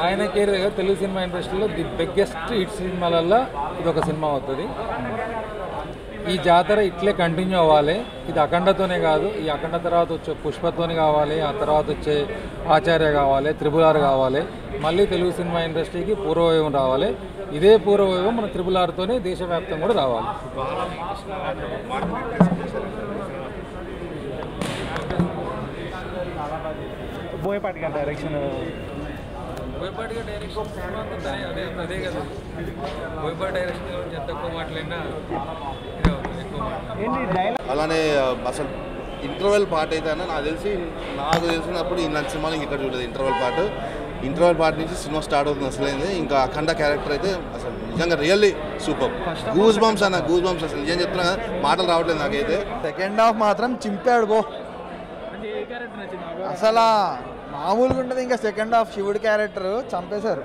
ఆయన career Telugu cinema ఇండస్ట్రీలో the biggest hit సినిమాలలో ఇది ఒక సినిమా అవుతుంది. ఈ జాతర ఇట్లే కంటిన్యూ అవ్వాలి. ఇది అఖండతోనే కాదు, ఈ అఖండ తర్వాత వచ్చే పుష్పతోనే కావాలి, ఆ తర్వాత వచ్చే ఆచార్య కావాలి, త్రిపుల్ ఆర్ కావాలి, మళ్ళీ తెలుగు సినిమా ఇండస్ట్రీకి పూర్వవైభవం రావాలి. ఇదే పూర్వవైభవం మన త్రిపుల్ ఆర్తోనే దేశవ్యాప్తం కూడా రావాలి. బోయపాటి గారి డైరెక్షన్ అదే కదా. బోయపాటి డైరెక్షన్ గురించి ఎంత ఎక్కువ మాట్లాడినా అలానే అసలు ఇంటర్వెల్ పార్ట్ అయితే నాకు తెలిసినప్పుడు ఇలాంటి సినిమాలు ఇక్కడ చూడలేదు. ఇంటర్వెల్ పార్ట్ నుంచి సినిమా స్టార్ట్ అవుతుంది అసలైంది. ఇంకా అఖండ క్యారెక్టర్ అయితే అసలు నిజంగా రియల్లీ సూపర్. గూస్ బంప్స్ అసలు నిజం చెప్తున్నా కదా, మాటలు రావట్లేదు నాకైతే. సెకండ్ హాఫ్ మాత్రం చింపాడు బో, అసలు మామూలుగా ఉంటుంది. ఇంకా సెకండ్ హాఫ్ శివుడి క్యారెక్టర్ చంపేశారు.